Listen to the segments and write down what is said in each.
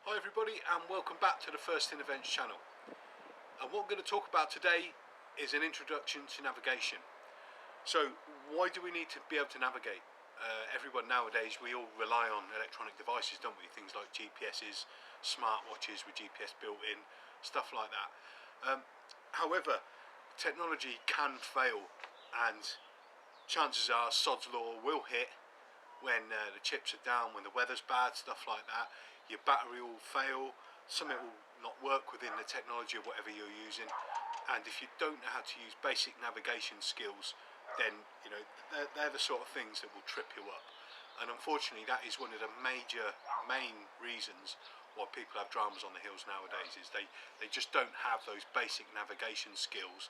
Hi everybody and welcome back to the First in Events channel. And what I'm going to talk about today is an introduction to navigation. So why do we need to be able to navigate? Everyone nowadays, we all rely on electronic devices, don't we? Things like GPSs, smartwatches with GPS built in, stuff like that. However, technology can fail and chances are Sod's Law will hit when the chips are down, when the weather's bad, stuff like that. Your battery will fail, something will not work within the technology of whatever you're using, and if you don't know how to use basic navigation skills, then you know they're the sort of things that will trip you up. And unfortunately that is one of the main reasons why people have dramas on the hills nowadays, is they just don't have those basic navigation skills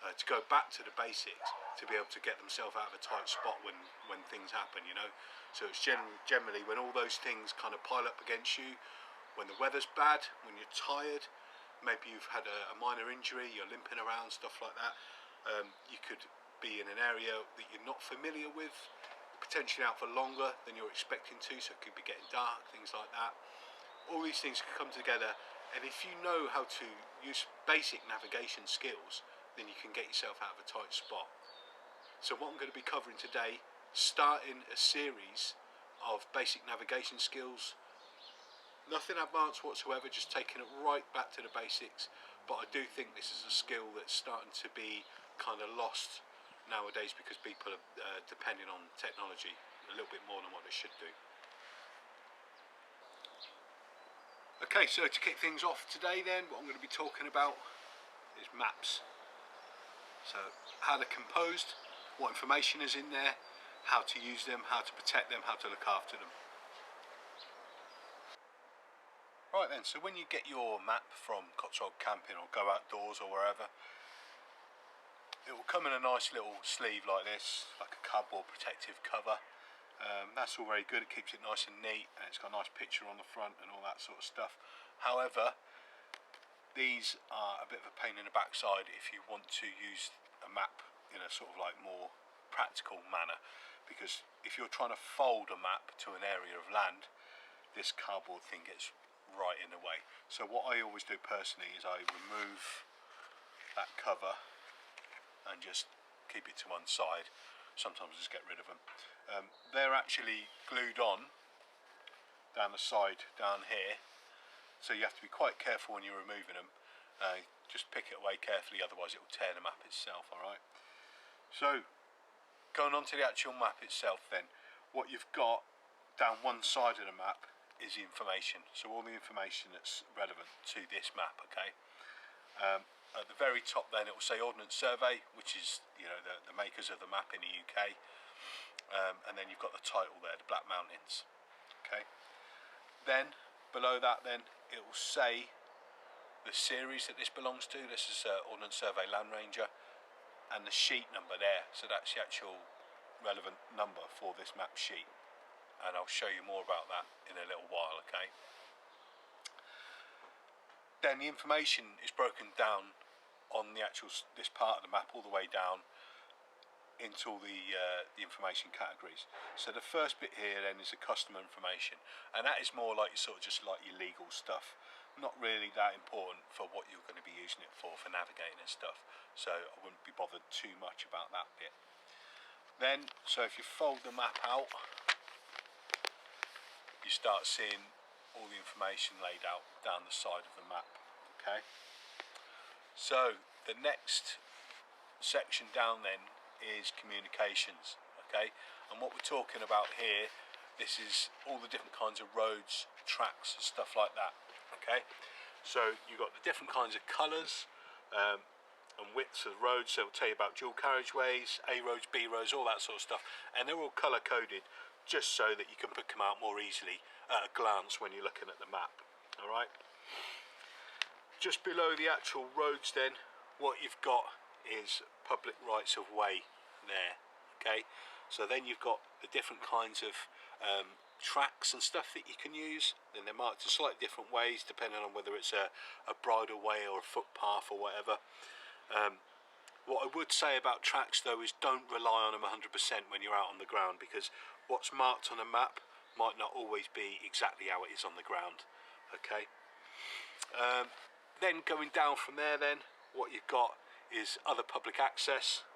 to go back to the basics to be able to get themselves out of a tight spot when things happen, you know. So it's generally when all those things kind of pile up against you, when the weather's bad, when you're tired, maybe you've had a minor injury, you're limping around, stuff like that. You could be in an area that you're not familiar with, potentially out for longer than you're expecting to, so it could be getting dark, things like that. All these things can come together, and if you know how to use basic navigation skills, then you can get yourself out of a tight spot. So what I'm going to be covering today, starting a series of basic navigation skills, nothing advanced whatsoever, just taking it right back to the basics. But I do think this is a skill that's starting to be kind of lost nowadays because people are depending on technology a little bit more than what they should do. Okay, so to kick things off today then, what I'm going to be talking about is maps. So how they're composed, what information is in there, how to use them, how to protect them, how to look after them. Right then, so when you get your map from Cotswold Camping or Go Outdoors or wherever, it will come in a nice little sleeve like this, like a cardboard protective cover. That's all very good, it keeps it nice and neat, and it's got a nice picture on the front and all that sort of stuff. However, these are a bit of a pain in the backside if you want to use a map in a sort of like more practical manner, because if you're trying to fold a map to an area of land, this cardboard thing gets right in the way. So what I always do personally is I remove that cover and just keep it to one side. Sometimes I just get rid of them. They're actually glued on down the side down here, so you have to be quite careful when you're removing them. Just pick it away carefully, otherwise it will tear the map itself. Alright, so going on to the actual map itself then, what you've got down one side of the map is the information, so all the information that's relevant to this map. Okay, at the very top then it will say Ordnance Survey, which is, you know, the makers of the map in the UK, and then you've got the title there, the Black Mountains. Okay, then below that then it will say the series that this belongs to. This is Ordnance Survey Land Ranger, and the sheet number there, so that's the actual relevant number for this map sheet, and I'll show you more about that in a little while. Okay, then the information is broken down on the actual this part of the map all the way down into all the information categories. So the first bit here then is the customer information, and that is more like sort of just like your legal stuff, not really that important for what you're going to be using it for navigating and stuff, so I wouldn't be bothered too much about that bit. Then, so if you fold the map out, you start seeing all the information laid out down the side of the map. Okay, so the next section down then is communications. Okay, and what we're talking about here, this is all the different kinds of roads, tracks, stuff like that. Okay, so you've got the different kinds of colours and widths of roads, so it'll tell you about dual carriageways, A roads, B roads, all that sort of stuff, and they're all colour coded just so that you can pick them out more easily at a glance when you're looking at the map. Alright, just below the actual roads then, what you've got is public rights of way there. Okay, so then you've got the different kinds of tracks and stuff that you can use, and they're marked in slightly different ways depending on whether it's a bridle way or a footpath or whatever. What I would say about tracks though is don't rely on them 100% when you're out on the ground, because what's marked on a map might not always be exactly how it is on the ground. Okay. Then going down from there, then what you've got is other public access,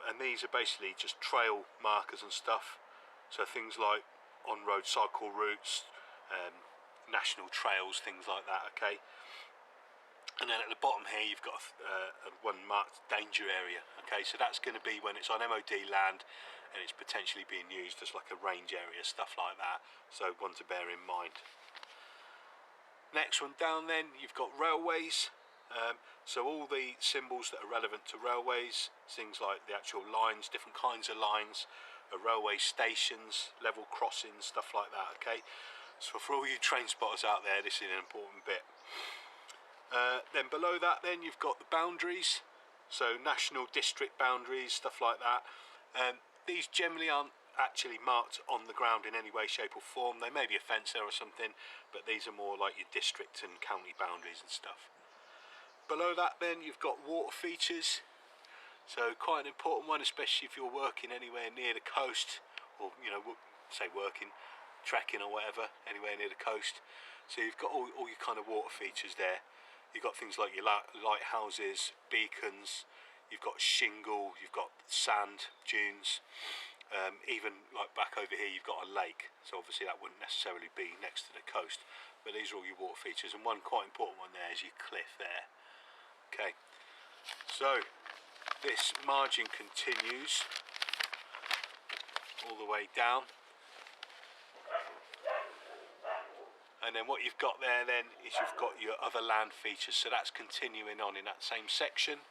and these are basically just trail markers and stuff. So things like on-road cycle routes, national trails, things like that. Okay. And then at the bottom here you've got one marked danger area. Okay, so that's going to be when it's on MOD land and it's potentially being used as like a range area, stuff like that. So one to bear in mind. Next one down then, you've got railways. So all the symbols that are relevant to railways, things like the actual lines, different kinds of lines, railway stations, level crossings, stuff like that. Okay, so for all you train spotters out there, this is an important bit. Then below that then you've got the boundaries, so national district boundaries, stuff like that. These generally aren't actually marked on the ground in any way, shape or form. They may be a fence there or something, but these are more like your district and county boundaries and stuff. Below that then you've got water features, so quite an important one, especially if you're working anywhere near the coast, or say working, trekking or whatever, anywhere near the coast. So you've got all your kind of water features there. You've got things like your lighthouses, beacons, you've got shingle, you've got sand dunes, even like back over here you've got a lake, so obviously that wouldn't necessarily be next to the coast, but these are all your water features, and one quite important one there is your cliff there. Okay, so this margin continues all the way down. And then what you've got there then is you've got your other land features, so that's continuing on in that same section.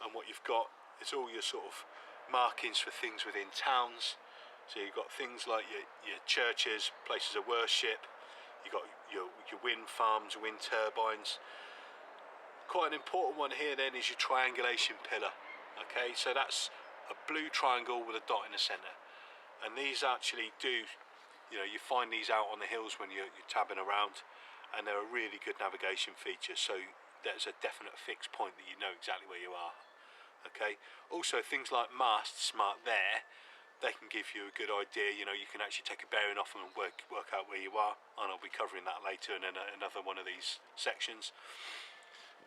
And what you've got is all your sort of markings for things within towns. So you've got things like your churches, places of worship, you've got your wind farms, wind turbines. Quite an important one here then is your triangulation pillar. Okay, so that's a blue triangle with a dot in the centre. And these actually do, you find these out on the hills when you're tabbing around, and they're a really good navigation feature, so there's a definite fixed point that you know exactly where you are. Okay, also things like masts marked there, they can give you a good idea. You can actually take a bearing off them and work out where you are, and I'll be covering that later in another one of these sections.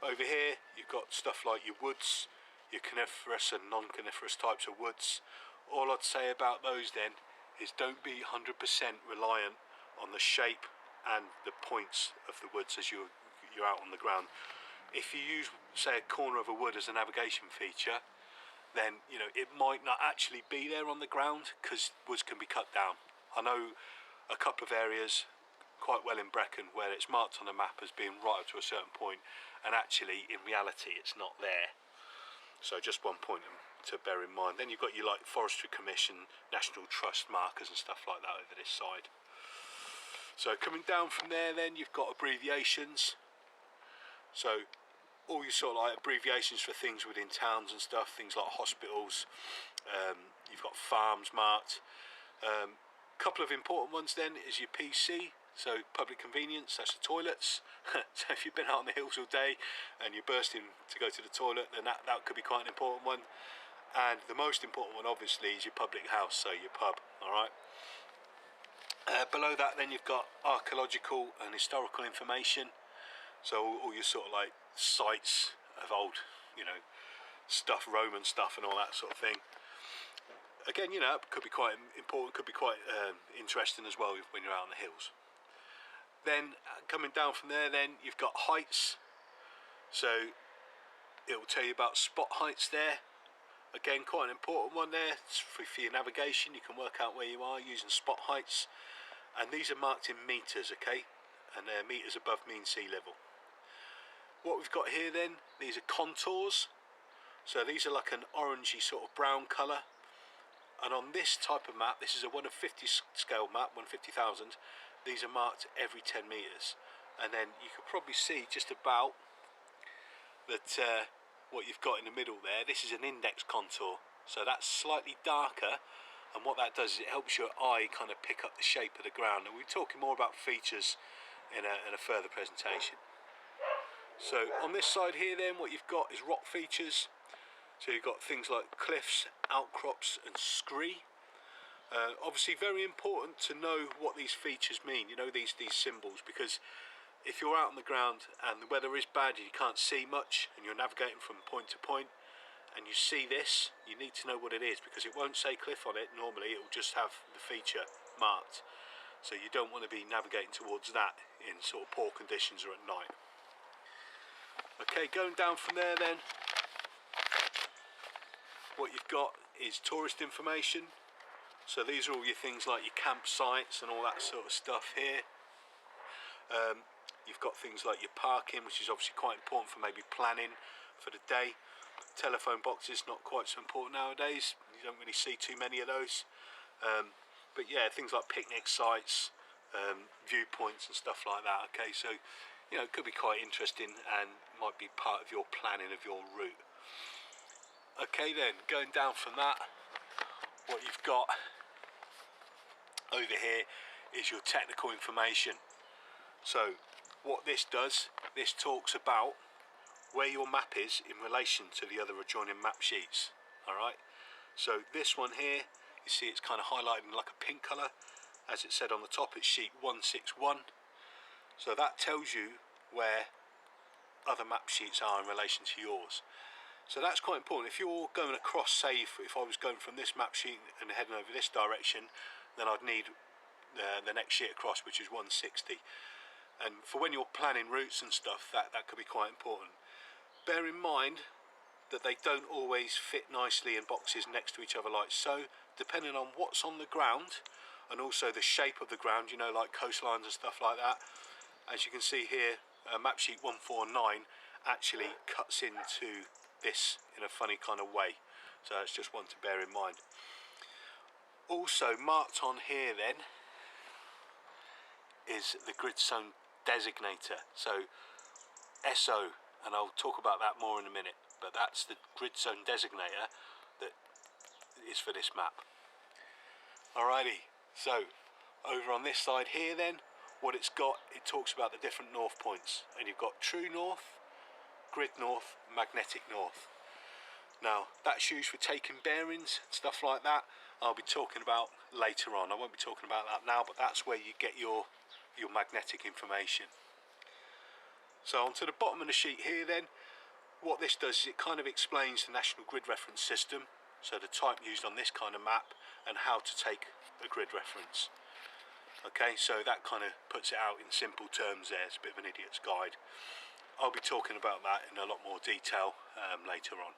Over here you've got stuff like your woods, your coniferous and non-coniferous types of woods. All I'd say about those then is don't be 100% reliant on the shape and the points of the woods as you're out on the ground. If you use, say, a corner of a wood as a navigation feature, then it might not actually be there on the ground because woods can be cut down. I know a couple of areas quite well in Brecon where it's marked on a map as being right up to a certain point, and actually in reality it's not there. So just one point to bear in mind. Then you've got your Forestry Commission, National Trust markers and stuff like that over this side. So coming down from there then you've got abbreviations. So all your sort of abbreviations for things within towns and stuff, things like hospitals, you've got farms marked. Couple of important ones then is your PC, so public convenience, that's the toilets. So if you've been out on the hills all day and you're bursting to go to the toilet, then that could be quite an important one. And the most important one obviously is your public house, so your pub. Alright. Below that then you've got archaeological and historical information, so all your sort of sites of old stuff, Roman stuff and all that sort of thing. Again, could be quite important, could be quite interesting as well when you're out on the hills. Then coming down from there then you've got heights, so it will tell you about spot heights there. Again, quite an important one there for your navigation. You can work out where you are using spot heights, and these are marked in meters, okay, and they're meters above mean sea level. What we've got here then, these are contours, so these are like an orangey sort of brown colour, and on this type of map, this is a 1 of 50 scale map, 1/50,000, these are marked every 10 metres, and then you could probably see just about that what you've got in the middle there, this is an index contour, so that's slightly darker, and what that does is it helps your eye kind of pick up the shape of the ground, and we're talking more about features in a further presentation. So on this side here then, what you've got is rock features, so you've got things like cliffs, outcrops and scree. Obviously very important to know what these features mean, you know, these symbols, because if you're out on the ground and the weather is bad and you can't see much and you're navigating from point to point and you see this, you need to know what it is, because it won't say cliff on it normally, it will just have the feature marked. So you don't want to be navigating towards that in sort of poor conditions or at night. Okay, going down from there then, what you've got is tourist information. So these are all your things like your campsites and all that sort of stuff here. You've got things like your parking, which is obviously quite important for maybe planning for the day. Telephone boxes, not quite so important nowadays. You don't really see too many of those. But yeah, things like picnic sites, viewpoints and stuff like that. Okay, so you know, it could be quite interesting and might be part of your planning of your route. Okay then, going down from that, what you've got over here is your technical information. So what this does, this talks about where your map is in relation to the other adjoining map sheets. Alright, so this one here, you see it's kind of highlighted in like a pink colour. As it said on the top, it's sheet 161. So that tells you where other map sheets are in relation to yours. So that's quite important. If you're going across, say if I was going from this map sheet and heading over this direction, then I'd need the next sheet across, which is 160. And for when you're planning routes and stuff, that could be quite important. Bear in mind that they don't always fit nicely in boxes next to each other like so, depending on what's on the ground and also the shape of the ground, you know, like coastlines and stuff like that. As you can see here, map sheet 149 actually cuts into this in a funny kind of way, so that's just one to bear in mind. Also marked on here then is the grid zone designator, so SO, and I'll talk about that more in a minute, but that's the grid zone designator that is for this map. Alrighty, so over on this side here then, what it's got, it talks about the different north points, and you've got true north, grid north, magnetic north. Now that's used for taking bearings, stuff like that. I'll be talking about later on. I won't be talking about that now, but that's where you get your magnetic information. So onto the bottom of the sheet here then, what this does is it kind of explains the National Grid Reference System, so the type used on this kind of map and how to take a grid reference. Okay, so that kind of puts it out in simple terms there. It's a bit of an idiot's guide. I'll be talking about that in a lot more detail later on.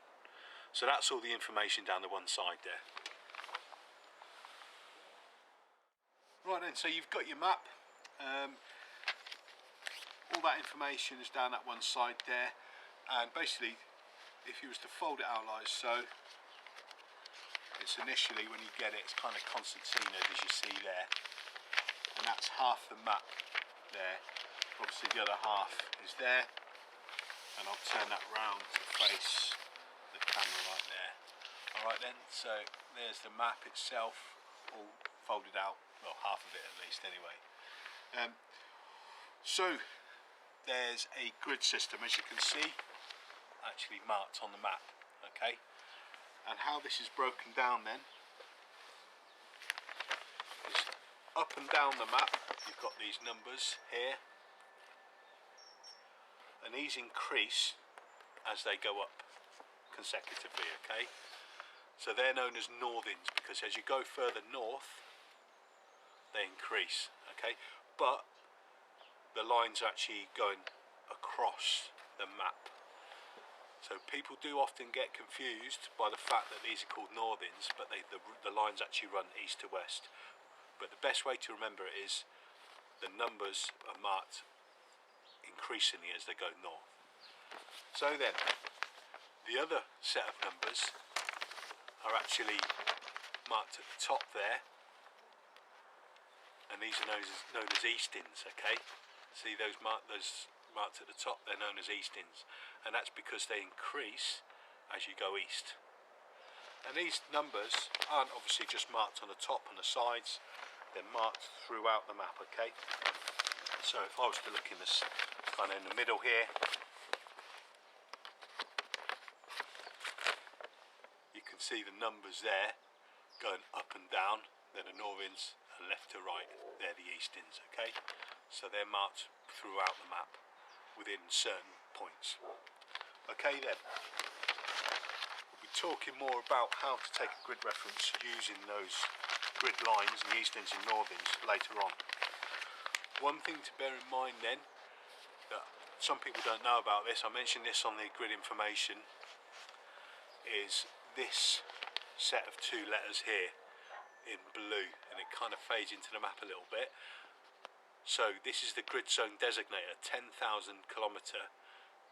So that's all the information down the one side there. Right then, so you've got your map. All that information is down that one side there, and basically if you was to fold it out like so, it's initially, when you get it, it's kind of concertinaed as you see there, and that's half the map there. Obviously the other half is there, and I'll turn that round to face the camera right there. Alright then, so there's the map itself all folded out, well, half of it at least anyway. So there's a grid system, as you can see, actually marked on the map. Okay, and how this is broken down then is up and down the map. You've got these numbers here, and these increase as they go up consecutively. Okay, so they're known as northings because as you go further north they increase. Okay, but the lines are actually going across the map. So people do often get confused by the fact that these are called northings, but the lines actually run east to west. But the best way to remember it is the numbers are marked increasingly as they go north. So then, the other set of numbers are actually marked at the top there, and these are known as eastings. Okay, see those marked at the top, they're known as eastings, and that's because they increase as you go east. And these numbers aren't obviously just marked on the top and the sides, they're marked throughout the map. Okay, so if I was to look in this kind of in the middle here, you can see the numbers there going up and down, they're the northings, and left to right, they're the eastings, okay? So they're marked throughout the map within certain points. Okay then, we'll be talking more about how to take a grid reference using those grid lines, the eastings and northings, later on. One thing to bear in mind then, that some people don't know about this, I mentioned this on the grid information, is this set of two letters here in blue, and it kind of fades into the map a little bit. So this is the grid zone designator, 10,000 kilometre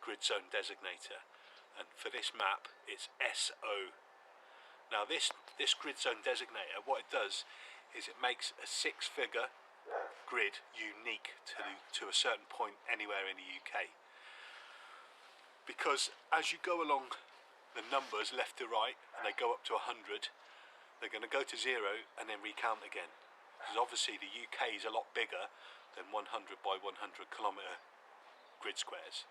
grid zone designator, and for this map it's SO. Now this grid zone designator, what it does is it makes a 6-figure grid unique to a certain point anywhere in the UK, because as you go along the numbers left to right and they go up to 100, they're going to go to 0 and then recount again, because obviously the UK is a lot bigger than 100 by 100 kilometre grid squares.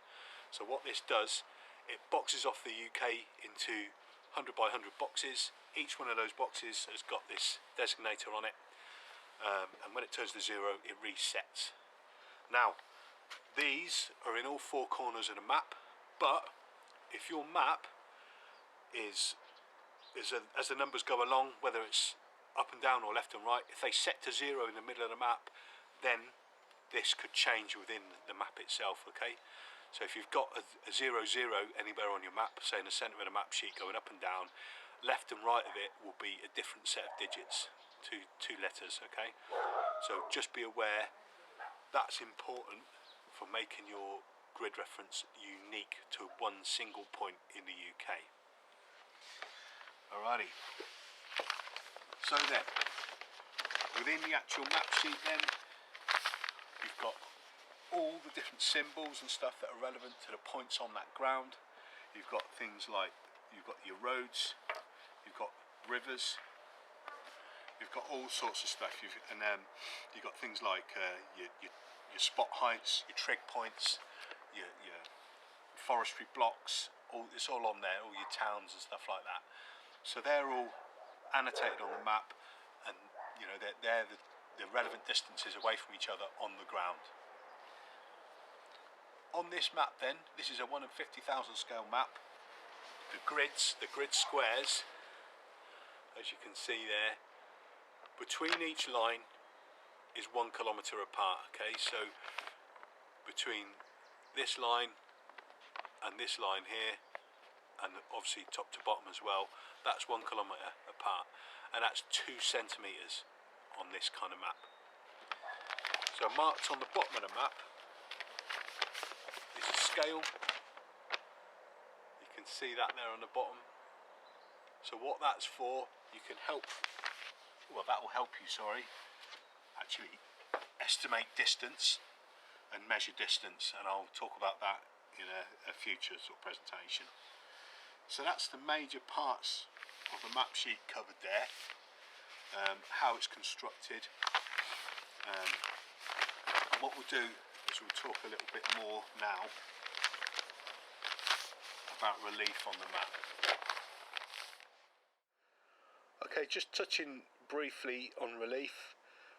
So what this does, it boxes off the UK into 100 by 100 boxes. Each one of those boxes has got this designator on it, and when it turns to 0 it resets. Now these are in all 4 corners of the map, but if your map is as the numbers go along, whether it's up and down or left and right, if they set to 0 in the middle of the map, then this could change within the map itself, okay? So if you've got a 0, 0 anywhere on your map, say in the centre of the map sheet going up and down, left and right of it will be a different set of digits, two letters, okay? So just be aware that's important for making your grid reference unique to one single point in the UK. Alrighty, so then, within the actual map sheet then, you've got all the different symbols and stuff that are relevant to the points on that ground. You've got things like, you've got your roads, you've got rivers, you've got all sorts of stuff, you've got things like your spot heights, your trig points, your forestry blocks, it's all on there, all your towns and stuff like that. So they're all annotated on the map, and you know they're the relevant distances away from each other on the ground. On this map then, this is a 1 in 50,000 scale map. The grid squares, as you can see there, between each line is 1 kilometre apart, okay? So between this line and this line here, and obviously top to bottom as well, that's 1 kilometre apart, and that's 2 centimetres on this kind of map. So marked on the bottom of the map is a scale. You can see that there on the bottom. So what that's for, you can help, well that will help you, actually estimate distance and measure distance, and I'll talk about that in a future sort of presentation. So that's the major parts of the map sheet covered there, how it's constructed, and what we'll do is we'll talk a little bit more now about relief on the map. Okay, just touching briefly on relief.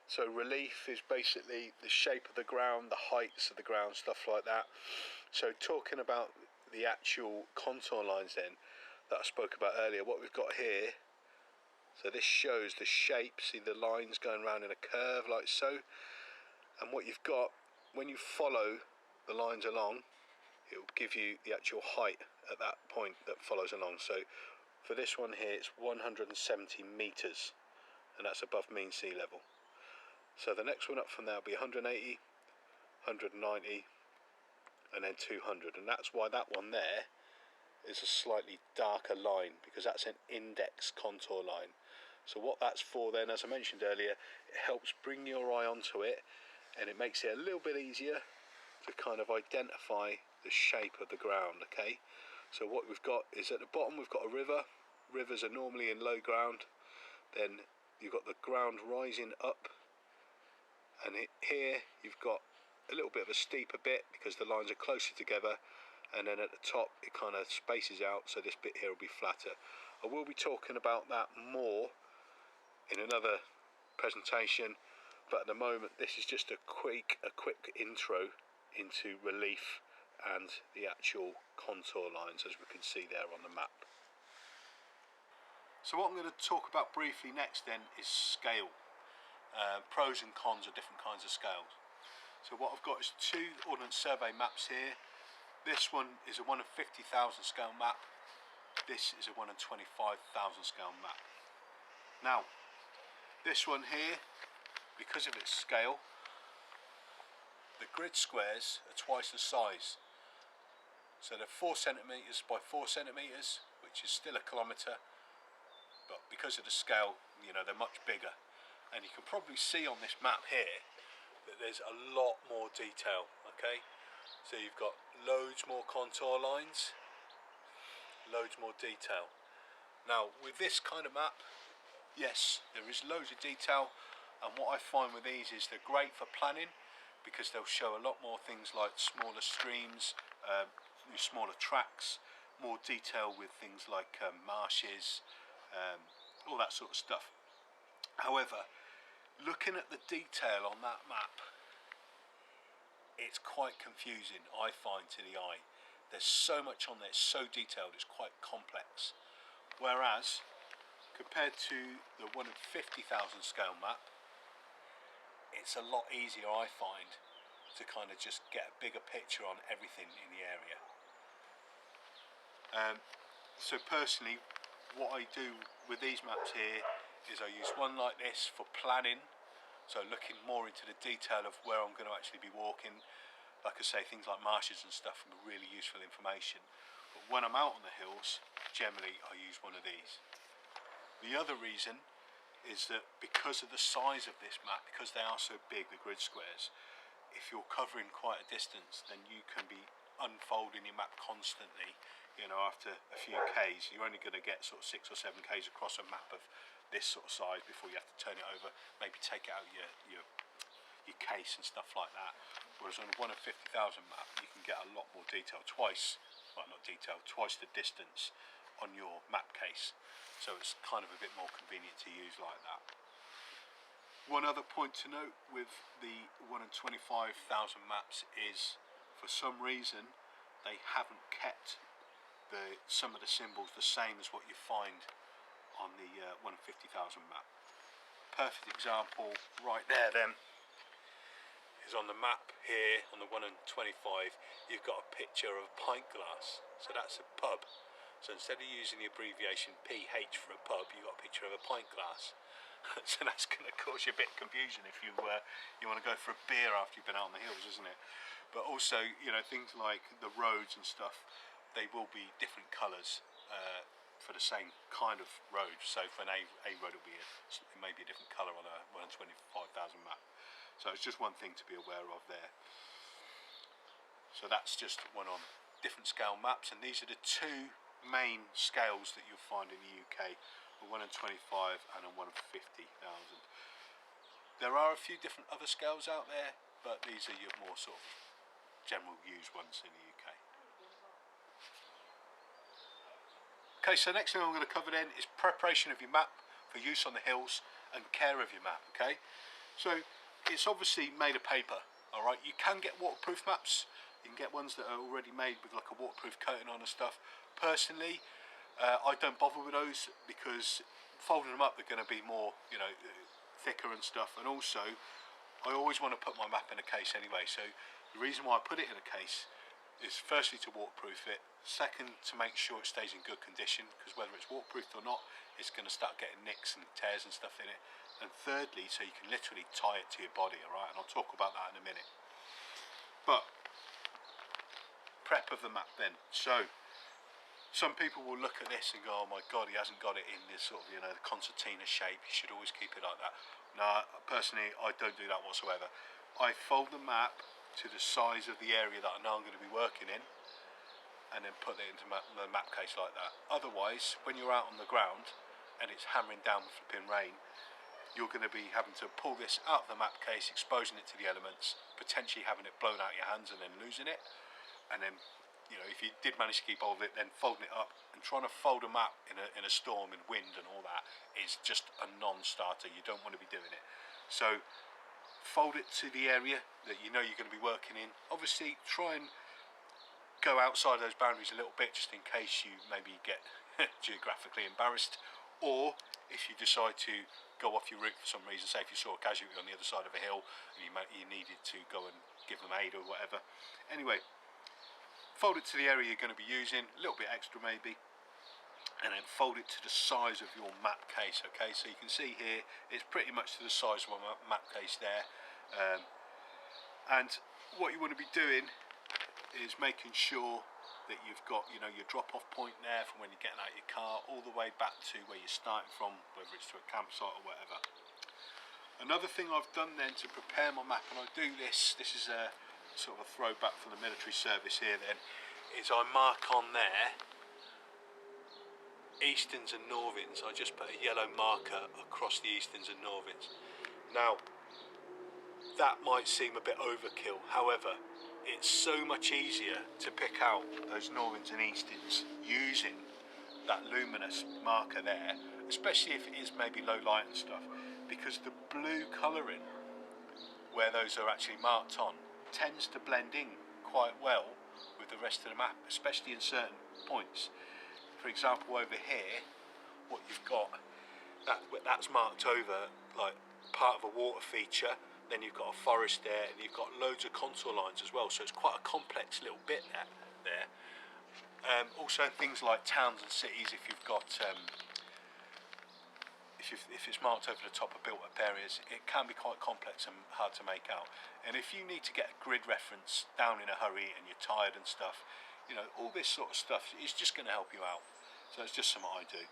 So relief is basically the shape of the ground, the heights of the ground, stuff like that. So talking about the actual contour lines then that I spoke about earlier, what we've got here, so this shows the shape, see the lines going around in a curve like so, and what you've got when you follow the lines along, it will give you the actual height at that point that follows along. So for this one here it's 170 meters, and that's above mean sea level. So the next one up from there will be 180, 190, and then 200, and that's why that one there is a slightly darker line, because that's an index contour line. So what that's for then, as I mentioned earlier, it helps bring your eye onto it, and it makes it a little bit easier to kind of identify the shape of the ground, okay? So what we've got is at the bottom we've got a river. Rivers are normally in low ground, then you've got the ground rising up, and here you've got a little bit of a steeper bit because the lines are closer together, and then at the top it kind of spaces out, so this bit here will be flatter. I will be talking about that more in another presentation, but at the moment this is just a quick intro into relief and the actual contour lines, as we can see there on the map. So what I'm going to talk about briefly next then is scale, pros and cons of different kinds of scales. So what I've got is two Ordnance Survey maps here. This one is a 1 in 50,000 scale map. This is a 1 in 25,000 scale map. Now, this one here, because of its scale, the grid squares are twice the size. So they're 4 centimetres by 4 centimetres, which is still a kilometre. But because of the scale, you know, they're much bigger. And you can probably see on this map here that there's a lot more detail, okay? So you've got loads more contour lines, loads more detail. Now, with this kind of map, yes, there is loads of detail, and what I find with these is they're great for planning because they'll show a lot more things like smaller streams, smaller tracks, more detail with things like marshes, all that sort of stuff. However, looking at the detail on that map, it's quite confusing, I find, to the eye. There's so much on there, it's so detailed, it's quite complex. Whereas, compared to the 1 in 50,000 scale map, it's a lot easier, I find, to kind of just get a bigger picture on everything in the area. So personally, what I do with these maps here is I use one like this for planning, so looking more into the detail of where I'm going to actually be walking. Like I say, things like marshes and stuff are really useful information. But when I'm out on the hills, generally I use one of these. The other reason is that because of the size of this map, because they are so big, the grid squares, if you're covering quite a distance, then you can be unfolding your map constantly. You know, after a few Ks, you're only going to get sort of 6 or 7 Ks across a map of this sort of size before you have to turn it over, maybe take out your case and stuff like that. Whereas on a 1 in 50,000 map, you can get a lot more detail, twice the distance on your map case. So it's kind of a bit more convenient to use like that. One other point to note with the 1 in 25,000 maps is, for some reason, they haven't kept some of the symbols the same as what you find on the 1 in 50,000 map. Perfect example right there then is on the map here on the 1 in 25, you've got a picture of a pint glass, so that's a pub. So instead of using the abbreviation PH for a pub, you've got a picture of a pint glass. So that's going to cause you a bit of confusion if you want to go for a beer after you've been out on the hills, isn't it? But also, you know, things like the roads and stuff, they will be different colours for the same kind of road. So for an A road, it may be a different colour on a 1 in 25,000 map. So it's just one thing to be aware of there. So that's just one on different scale maps, and these are the two main scales that you'll find in the UK, a 1 in 25 and a 1 in 50,000. There are a few different other scales out there, but these are your more sort of general used ones in the UK. Okay, so next thing I'm going to cover then is preparation of your map for use on the hills and care of your map, okay? So it's obviously made of paper, all right? You can get waterproof maps. You can get ones that are already made with like a waterproof coating on and stuff. Personally, I don't bother with those because folding them up, they're going to be more, you know, thicker and stuff. And also, I always want to put my map in a case anyway. So the reason why I put it in a case is firstly to waterproof it, second to make sure it stays in good condition, because whether it's waterproofed or not, it's going to start getting nicks and tears and stuff in it, and thirdly so you can literally tie it to your body, alright, and I'll talk about that in a minute. But prep of the map then, so some people will look at this and go, oh my god, he hasn't got it in this sort of, you know, the concertina shape, you should always keep it like that. No, personally I don't do that whatsoever. I fold the map to the size of the area that I know I'm going to be working in, and then put it into the map case like that. Otherwise, when you're out on the ground and it's hammering down with flipping rain, you're going to be having to pull this out of the map case, exposing it to the elements, potentially having it blown out your hands and then losing it, and then you know, if you did manage to keep hold of it, then folding it up and trying to fold a map in a storm and wind and all that is just a non-starter. You don't want to be doing it. So fold it to the area that you know you're going to be working in. Obviously try and go outside those boundaries a little bit, just in case you maybe get geographically embarrassed, or if you decide to go off your route for some reason, say if you saw a casualty on the other side of a hill and you needed to go and give them aid or whatever. Anyway, fold it to the area you're going to be using, a little bit extra maybe, and then fold it to the size of your map case. Okay, so you can see here it's pretty much to the size of my map case there, and what you want to be doing is making sure that you've got, you know, your drop-off point there from when you're getting out of your car all the way back to where you're starting from, whether it's to a campsite or whatever. Another thing I've done then to prepare my map, and I do this is a sort of a throwback from the military service here then, is I mark on there easterns and northings. I just put a yellow marker across the easterns and northings. Now that might seem a bit overkill, however it's so much easier to pick out those northings and easterns using that luminous marker there, especially if it is maybe low light and stuff, because the blue colouring where those are actually marked on tends to blend in quite well with the rest of the map, especially in certain points. For example, over here, what you've got, that's marked over like part of a water feature, then you've got a forest there, and you've got loads of contour lines as well, so it's quite a complex little bit there. Also things like towns and cities, if you've got if it's marked over the top of built up areas, it can be quite complex and hard to make out. And if you need to get a grid reference down in a hurry and you're tired and stuff, you know, all this sort of stuff is just going to help you out. So it's just something I do.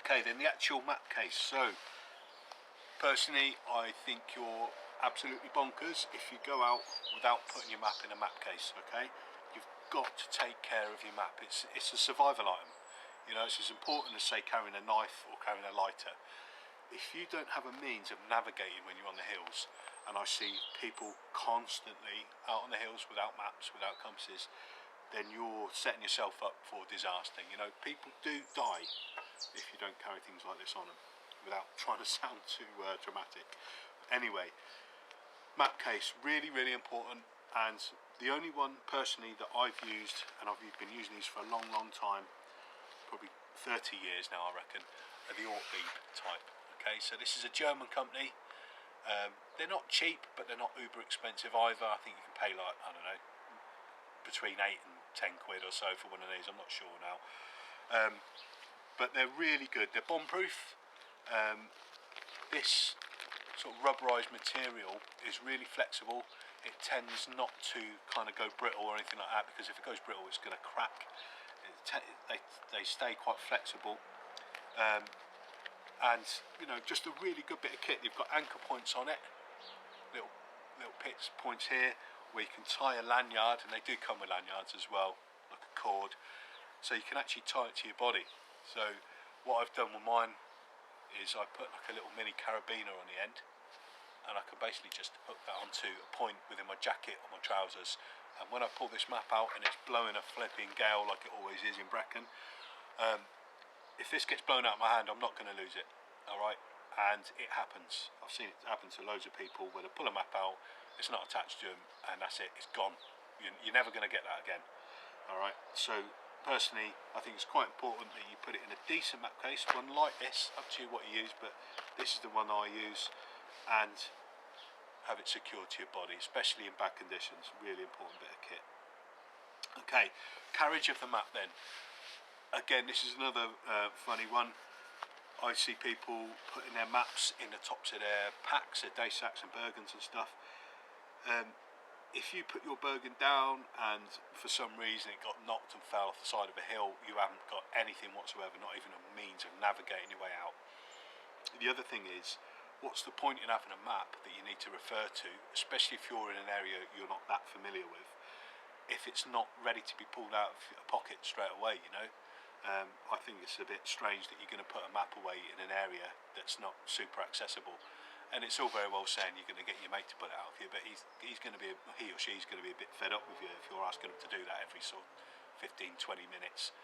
Okay, then the actual map case. So personally, I think you're absolutely bonkers if you go out without putting your map in a map case. Okay, you've got to take care of your map. It's a survival item. You know, it's as important as, say, carrying a knife or carrying a lighter. If you don't have a means of navigating when you're on the hills, and I see people constantly out on the hills without maps, without compasses, then you're setting yourself up for disaster. You know, people do die if you don't carry things like this on them, without trying to sound too dramatic. Anyway, map case, really, really important, and the only one personally that I've used, and I've been using these for a long, long time, probably 30 years now I reckon, are the Ortlieb type. Okay, so this is a German company. They're not cheap, but they're not uber expensive either. I think you can pay like, I don't know, between 8 and 10 quid or so for one of these, I'm not sure now. But they're really good, they're bomb proof. This sort of rubberized material is really flexible. It tends not to kind of go brittle or anything like that, because if it goes brittle it's going to crack. They stay quite flexible, and you know, just a really good bit of kit. You've got anchor points on it, little points here where you can tie a lanyard, and they do come with lanyards as well, like a cord, so you can actually tie it to your body. So what I've done with mine is I put like a little mini carabiner on the end, and I can basically just hook that onto a point within my jacket or my trousers. And when I pull this map out and it's blowing a flipping gale like it always is in Brecon, if this gets blown out of my hand, I'm not going to lose it. Alright, and it happens. I've seen it happen to loads of people where they pull a map out, it's not attached to them, and that's it, it's gone. You're never going to get that again. Alright, so personally I think it's quite important that you put it in a decent map case, one like this, up to you what you use, but this is the one I use, and have it secured to your body, especially in bad conditions. Really important bit of kit. Okay, carriage of the map then. Again, this is another funny one. I see people putting their maps in the tops of their packs, their day sacks and Bergens and stuff. If you put your Bergen down and for some reason it got knocked and fell off the side of a hill, you haven't got anything whatsoever, not even a means of navigating your way out. The other thing is, what's the point in having a map that you need to refer to, especially if you're in an area you're not that familiar with, if it's not ready to be pulled out of a pocket straight away, you know? I think it's a bit strange that you're going to put a map away in an area that's not super accessible. And it's all very well saying you're going to get your mate to put it out for you, but he or she's going to be a bit fed up with you if you're asking them to do that every sort of 15-20 minutes.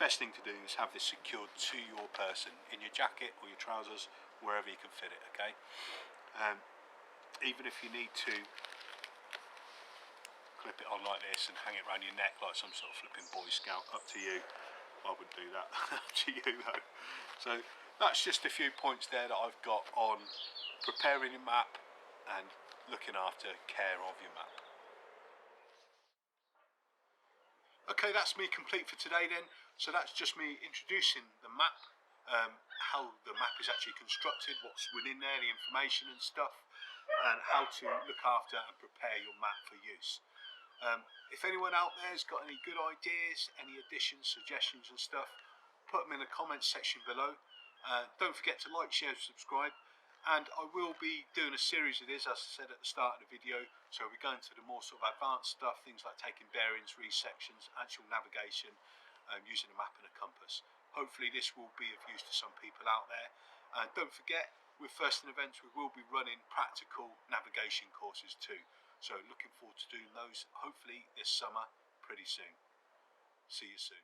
Best thing to do is have this secured to your person in your jacket or your trousers, wherever you can fit it. Okay. Even if you need to clip it on like this and hang it around your neck like some sort of flipping Boy Scout, up to you. I wouldn't do that. Up to you though. So that's just a few points there that I've got on preparing your map and looking after care of your map. Okay, that's me complete for today then. So that's just me introducing the map, how the map is actually constructed, what's within there, the information and stuff, and how to look after and prepare your map for use. If anyone out there has got any good ideas, any additions, suggestions and stuff, put them in the comments section below. Don't forget to like, share, subscribe, and I will be doing a series of this, as I said at the start of the video. So we're going to the more sort of advanced stuff, things like taking bearings, resections, actual navigation, using a map and a compass. Hopefully this will be of use to some people out there. And don't forget, with First in Events we will be running practical navigation courses too. So looking forward to doing those hopefully this summer pretty soon. See you soon.